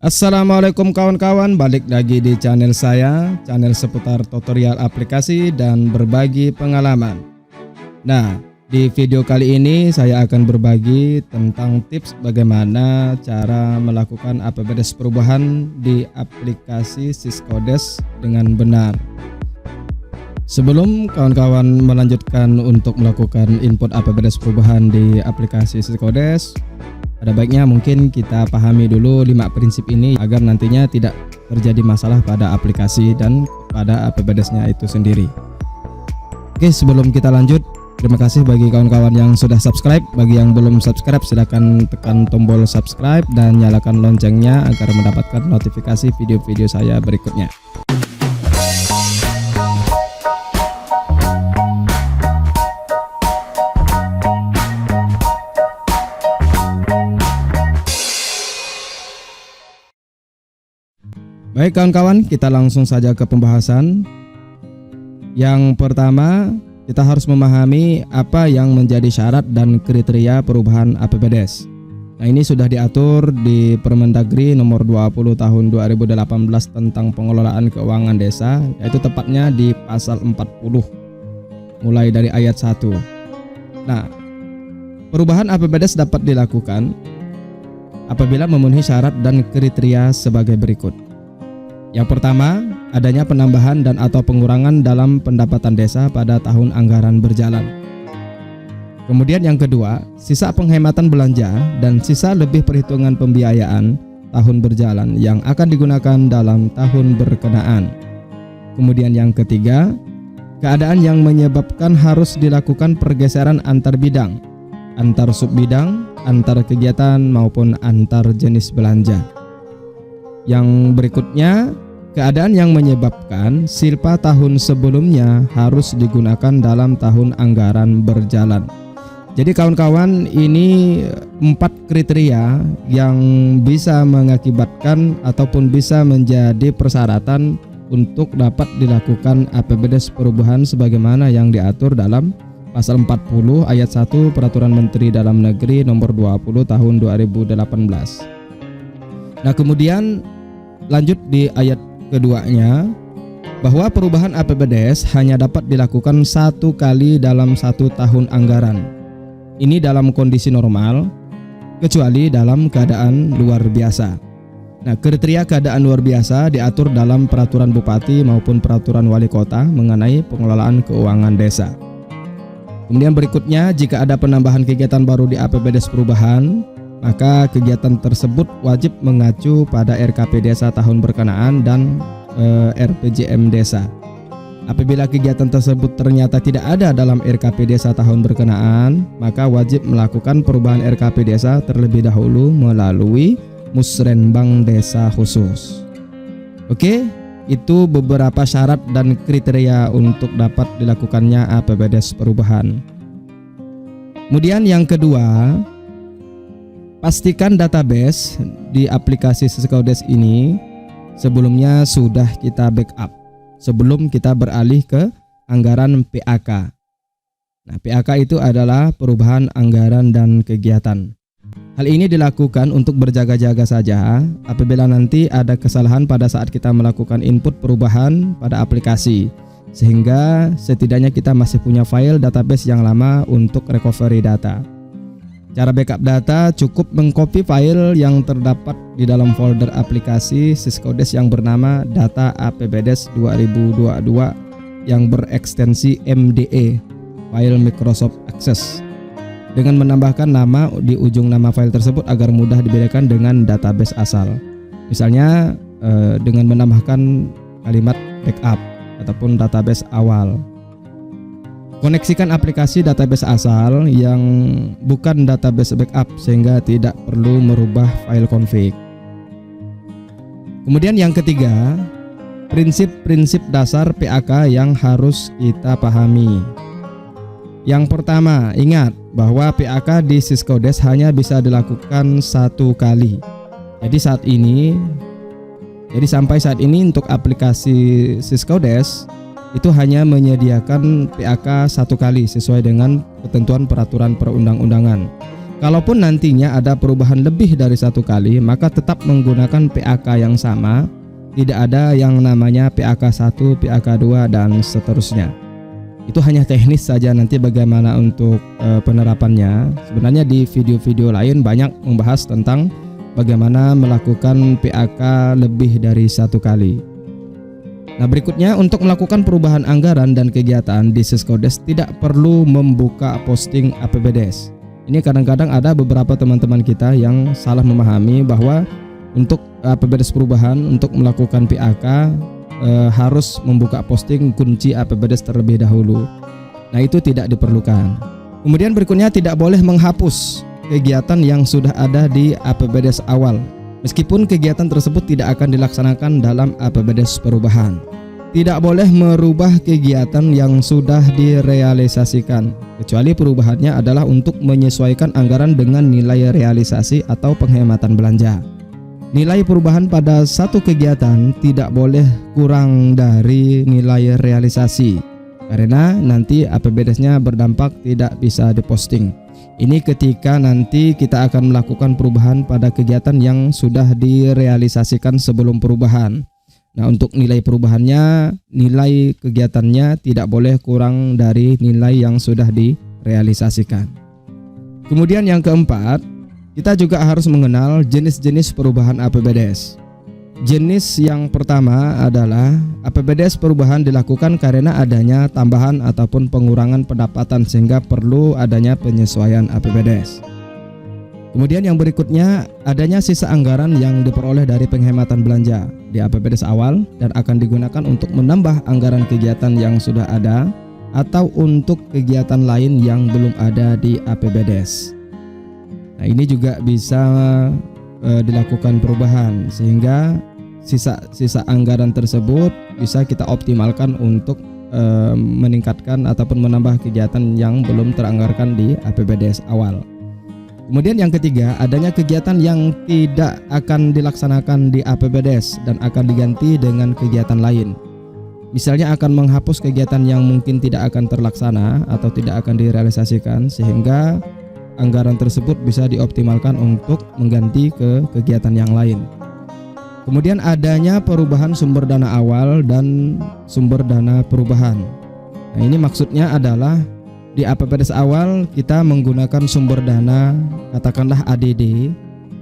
Assalamualaikum kawan-kawan, balik lagi di channel saya, channel seputar tutorial aplikasi dan berbagi pengalaman. Nah, di video kali ini saya akan berbagi tentang tips bagaimana cara melakukan APBDes perubahan di aplikasi Syscodes dengan benar. Sebelum kawan-kawan melanjutkan untuk melakukan input APBDes perubahan di aplikasi Syscodes, ada baiknya mungkin kita pahami dulu 5 prinsip ini agar nantinya tidak terjadi masalah pada aplikasi dan pada APBDes-nya itu sendiri. Oke, sebelum kita lanjut, terima kasih bagi kawan-kawan yang sudah subscribe. Bagi yang belum subscribe, silahkan tekan tombol subscribe dan nyalakan loncengnya agar mendapatkan notifikasi video-video saya berikutnya. Baik kawan-kawan, kita langsung saja ke pembahasan. Yang pertama, kita harus memahami apa yang menjadi syarat dan kriteria perubahan APBDes. Nah, ini sudah diatur di Permendagri nomor 20 tahun 2018 tentang pengelolaan keuangan desa, yaitu tepatnya di pasal 40 mulai dari ayat 1. Nah, perubahan APBDes dapat dilakukan apabila memenuhi syarat dan kriteria sebagai berikut. Yang pertama, adanya penambahan dan atau pengurangan dalam pendapatan desa pada tahun anggaran berjalan. Kemudian yang kedua, sisa penghematan belanja dan sisa lebih perhitungan pembiayaan tahun berjalan yang akan digunakan dalam tahun berkenaan. Kemudian yang ketiga, keadaan yang menyebabkan harus dilakukan pergeseran antar bidang, antar subbidang, antar kegiatan maupun antar jenis belanja. Yang berikutnya, keadaan yang menyebabkan silpa tahun sebelumnya harus digunakan dalam tahun anggaran berjalan. Jadi kawan-kawan, ini 4 kriteria yang bisa mengakibatkan ataupun bisa menjadi persyaratan untuk dapat dilakukan APBDes perubahan sebagaimana yang diatur dalam pasal 40 ayat 1 Peraturan Menteri Dalam Negeri nomor 20 tahun 2018. Nah, kemudian lanjut di ayat keduanya, bahwa perubahan APBDes hanya dapat dilakukan 1 kali dalam 1 tahun anggaran. Ini dalam kondisi normal, kecuali dalam keadaan luar biasa. Nah, kriteria keadaan luar biasa diatur dalam peraturan bupati maupun peraturan wali kota mengenai pengelolaan keuangan desa. Kemudian berikutnya, jika ada penambahan kegiatan baru di APBDes perubahan, maka kegiatan tersebut wajib mengacu pada RKP Desa tahun berkenaan dan RPJM Desa. Apabila kegiatan tersebut ternyata tidak ada dalam RKP Desa tahun berkenaan, maka wajib melakukan perubahan RKP Desa terlebih dahulu melalui Musrenbang Desa khusus. Oke, itu beberapa syarat dan kriteria untuk dapat dilakukannya APBDes perubahan. Kemudian yang kedua, pastikan database di aplikasi Syscodes ini sebelumnya sudah kita backup sebelum kita beralih ke anggaran PAK. Nah, PAK itu adalah perubahan anggaran dan kegiatan. Hal ini dilakukan untuk berjaga-jaga saja apabila nanti ada kesalahan pada saat kita melakukan input perubahan pada aplikasi, sehingga setidaknya kita masih punya file database yang lama untuk recovery data. Cara backup data cukup mengcopy file yang terdapat di dalam folder aplikasi Syscodes yang bernama Data APBDes 2022 yang berekstensi MDE, file Microsoft Access, dengan menambahkan nama di ujung nama file tersebut agar mudah dibedakan dengan database asal. Misalnya dengan menambahkan kalimat backup ataupun database awal. Koneksikan aplikasi database asal yang bukan database backup sehingga tidak perlu merubah file config. Kemudian yang ketiga, prinsip-prinsip dasar PAK yang harus kita pahami. Yang pertama, ingat bahwa PAK di Syscodes hanya bisa dilakukan 1 kali. Jadi sampai saat ini untuk aplikasi Syscodes itu hanya menyediakan PAK 1 kali sesuai dengan ketentuan peraturan perundang-undangan. Kalaupun nantinya ada perubahan lebih dari 1 kali, maka tetap menggunakan PAK yang sama. Tidak ada yang namanya PAK 1, PAK 2 dan seterusnya. Itu hanya teknis saja, nanti bagaimana untuk penerapannya. Sebenarnya di video-video lain banyak membahas tentang bagaimana melakukan PAK lebih dari 1 kali. Nah, berikutnya untuk melakukan perubahan anggaran dan kegiatan di Siskodes tidak perlu membuka posting APBDes. Ini kadang-kadang ada beberapa teman-teman kita yang salah memahami bahwa untuk APBDes perubahan untuk melakukan PAK harus membuka posting kunci APBDes terlebih dahulu. Nah, itu tidak diperlukan. Kemudian berikutnya tidak boleh menghapus kegiatan yang sudah ada di APBDes awal, meskipun kegiatan tersebut tidak akan dilaksanakan dalam APBDes perubahan. Tidak boleh merubah kegiatan yang sudah direalisasikan, kecuali perubahannya adalah untuk menyesuaikan anggaran dengan nilai realisasi atau penghematan belanja. Nilai perubahan pada satu kegiatan tidak boleh kurang dari nilai realisasi, karena nanti APBDes-nya berdampak tidak bisa diposting. Ini ketika nanti kita akan melakukan perubahan pada kegiatan yang sudah direalisasikan sebelum perubahan. Nah, untuk nilai perubahannya, nilai kegiatannya tidak boleh kurang dari nilai yang sudah direalisasikan. Kemudian yang keempat, kita juga harus mengenal jenis-jenis perubahan APBDes. Jenis yang pertama adalah APBDes perubahan dilakukan karena adanya tambahan ataupun pengurangan pendapatan sehingga perlu adanya penyesuaian APBDes. Kemudian yang berikutnya, adanya sisa anggaran yang diperoleh dari penghematan belanja di APBDes awal dan akan digunakan untuk menambah anggaran kegiatan yang sudah ada atau untuk kegiatan lain yang belum ada di APBDes. Nah, ini juga bisa dilakukan perubahan sehingga sisa anggaran tersebut bisa kita optimalkan untuk meningkatkan ataupun menambah kegiatan yang belum teranggarkan di APBDes awal. Kemudian yang ketiga, adanya kegiatan yang tidak akan dilaksanakan di APBDes dan akan diganti dengan kegiatan lain. Misalnya akan menghapus kegiatan yang mungkin tidak akan terlaksana atau tidak akan direalisasikan sehingga anggaran tersebut bisa dioptimalkan untuk mengganti ke kegiatan yang lain. Kemudian adanya perubahan sumber dana awal dan sumber dana perubahan. Nah, ini maksudnya adalah di APBDes awal kita menggunakan sumber dana katakanlah ADD.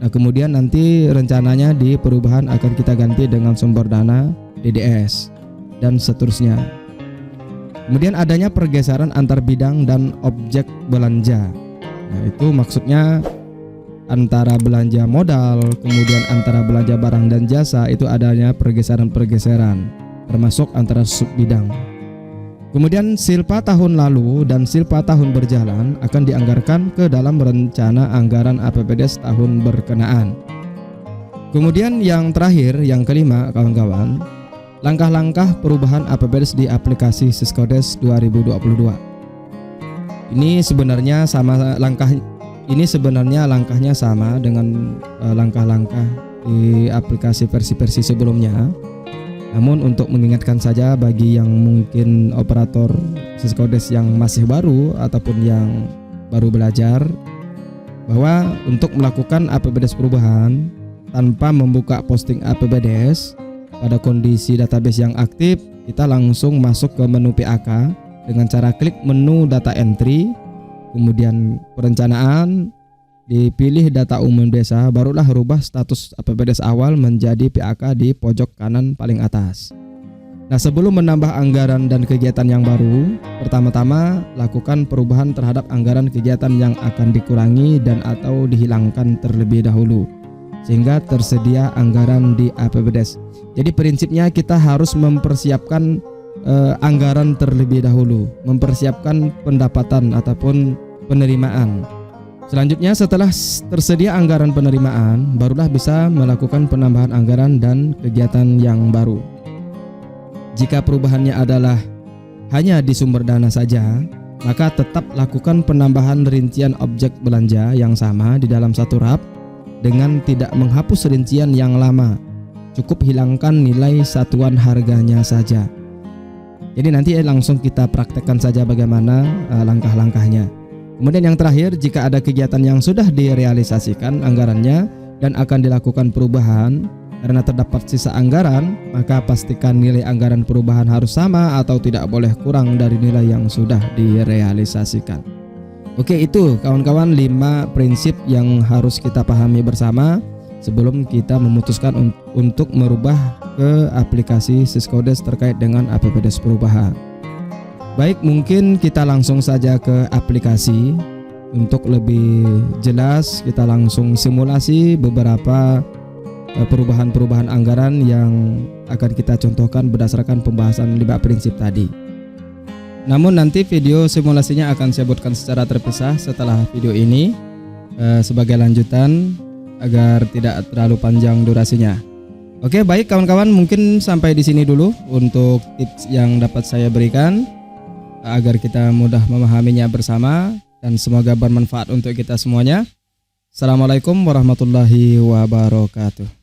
Nah, kemudian nanti rencananya di perubahan akan kita ganti dengan sumber dana DDS dan seterusnya. Kemudian adanya pergeseran antar bidang dan objek belanja. Nah, itu maksudnya antara belanja modal, kemudian antara belanja barang dan jasa itu adanya pergeseran-pergeseran termasuk antara sub bidang. Kemudian silpa tahun lalu dan silpa tahun berjalan akan dianggarkan ke dalam rencana anggaran APBDes tahun berkenaan. Kemudian yang terakhir, yang kelima kawan-kawan, langkah-langkah perubahan APBDes di aplikasi Siskodes 2022. Ini sebenarnya langkahnya sama dengan langkah-langkah di aplikasi versi-versi sebelumnya. Namun untuk mengingatkan saja bagi yang mungkin operator Siskodes yang masih baru ataupun yang baru belajar, bahwa untuk melakukan APBDes perubahan tanpa membuka posting APBDes pada kondisi database yang aktif, kita langsung masuk ke menu PAK dengan cara klik menu data entry, kemudian perencanaan, dipilih data umum desa, barulah rubah status APBDes awal menjadi PAK di pojok kanan paling atas. Nah, sebelum menambah anggaran dan kegiatan yang baru, pertama-tama lakukan perubahan terhadap anggaran kegiatan yang akan dikurangi dan atau dihilangkan terlebih dahulu sehingga tersedia anggaran di APBDes. Jadi prinsipnya kita harus mempersiapkan anggaran terlebih dahulu, mempersiapkan pendapatan ataupun penerimaan. Selanjutnya setelah tersedia anggaran penerimaan, barulah bisa melakukan penambahan anggaran dan kegiatan yang baru. Jika perubahannya adalah hanya di sumber dana saja, maka tetap lakukan penambahan rincian objek belanja yang sama di dalam satu RAP dengan tidak menghapus rincian yang lama. Cukup hilangkan nilai satuan harganya saja. Jadi nanti langsung kita praktekkan saja bagaimana langkah-langkahnya. Kemudian yang terakhir, jika ada kegiatan yang sudah direalisasikan anggarannya dan akan dilakukan perubahan karena terdapat sisa anggaran, maka pastikan nilai anggaran perubahan harus sama atau tidak boleh kurang dari nilai yang sudah direalisasikan. Oke, itu kawan-kawan 5 prinsip yang harus kita pahami bersama sebelum kita memutuskan untuk merubah ke aplikasi Syscodes terkait dengan APBDes perubahan. Baik, mungkin kita langsung saja ke aplikasi. Untuk lebih jelas kita langsung simulasi beberapa perubahan-perubahan anggaran yang akan kita contohkan berdasarkan pembahasan 5 prinsip tadi. Namun nanti video simulasinya akan saya buatkan secara terpisah setelah video ini sebagai lanjutan agar tidak terlalu panjang durasinya. Oke, baik kawan-kawan, mungkin sampai di sini dulu untuk tips yang dapat saya berikan agar kita mudah memahaminya bersama dan semoga bermanfaat untuk kita semuanya. Assalamualaikum warahmatullahi wabarakatuh.